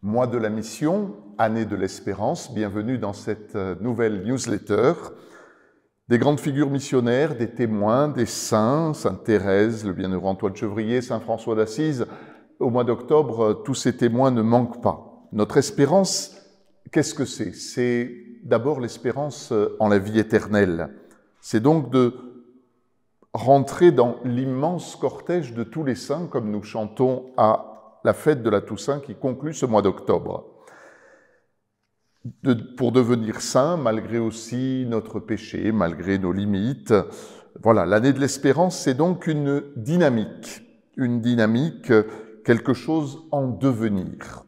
Mois de la mission, année de l'espérance, bienvenue dans cette nouvelle newsletter. Des grandes figures missionnaires, des témoins, des saints, Sainte Thérèse, le bienheureux Antoine Chevrier, Saint François d'Assise. Au mois d'octobre, tous ces témoins ne manquent pas. Notre espérance, qu'est-ce que c'est? C'est d'abord l'espérance en la vie éternelle. C'est donc de rentrer dans l'immense cortège de tous les saints, comme nous chantons à la fête de la Toussaint qui conclut ce mois d'octobre. Pour devenir saint, malgré aussi notre péché, malgré nos limites. Voilà, l'année de l'espérance, c'est donc une dynamique, quelque chose en devenir.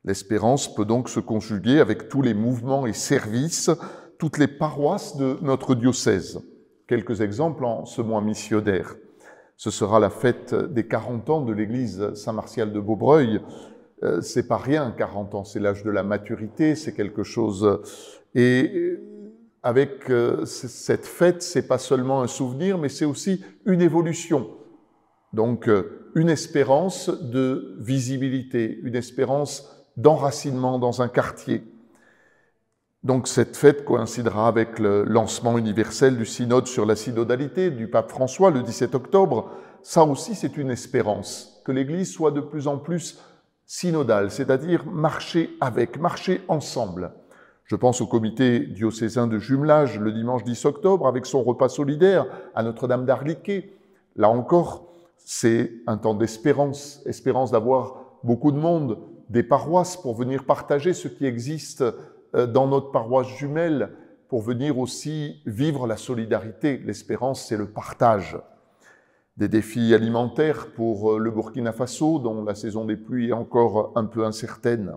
L'espérance peut donc se conjuguer avec tous les mouvements et services, toutes les paroisses de notre diocèse. Quelques exemples en ce mois missionnaire. Ce sera la fête des 40 ans de l'église Saint-Martial de Beaubreuil. C'est pas rien, 40 ans, c'est l'âge de la maturité, c'est quelque chose. Et avec cette fête, c'est pas seulement un souvenir, mais c'est aussi une évolution. Donc, une espérance de visibilité, une espérance d'enracinement dans un quartier. Donc, cette fête coïncidera avec le lancement universel du synode sur la synodalité du pape François le 17 octobre. Ça aussi, c'est une espérance, que l'Église soit de plus en plus synodale, c'est-à-dire marcher avec, marcher ensemble. Je pense au comité diocésain de jumelage le dimanche 10 octobre avec son repas solidaire à Notre-Dame d'Arliquet. Là encore, c'est un temps d'espérance, espérance d'avoir beaucoup de monde, des paroisses pour venir partager ce qui existe dans notre paroisse jumelle, pour venir aussi vivre la solidarité. L'espérance, c'est le partage. Des défis alimentaires pour le Burkina Faso, dont la saison des pluies est encore un peu incertaine.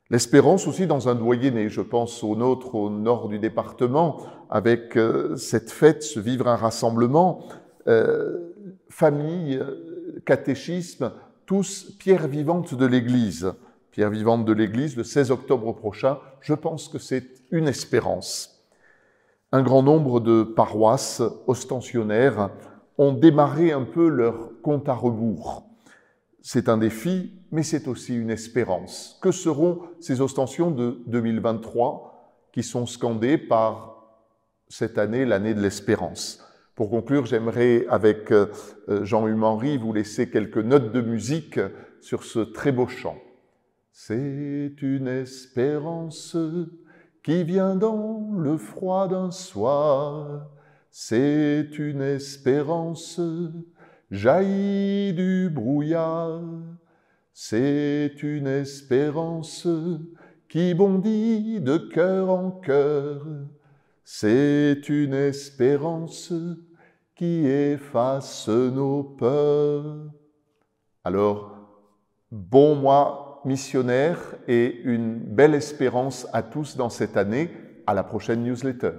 L'espérance aussi dans un doyenné, je pense au nôtre, au nord du département, avec cette fête, ce vivre un rassemblement, famille, catéchisme, tous pierres vivantes de l'Église. Pierre vivante de l'Église, le 16 octobre prochain, je pense que c'est une espérance. Un grand nombre de paroisses ostensionnaires ont démarré un peu leur compte à rebours. C'est un défi, mais c'est aussi une espérance. Que seront ces ostensions de 2023 qui sont scandées par cette année, l'année de l'espérance? Pour conclure, j'aimerais, avec Jean-Hugues Henry, vous laisser quelques notes de musique sur ce très beau chant. C'est une espérance qui vient dans le froid d'un soir. C'est une espérance jaillie du brouillard. C'est une espérance qui bondit de cœur en cœur. C'est une espérance qui efface nos peurs. Alors, bon mois missionnaire et une belle espérance à tous dans cette année. À la prochaine newsletter.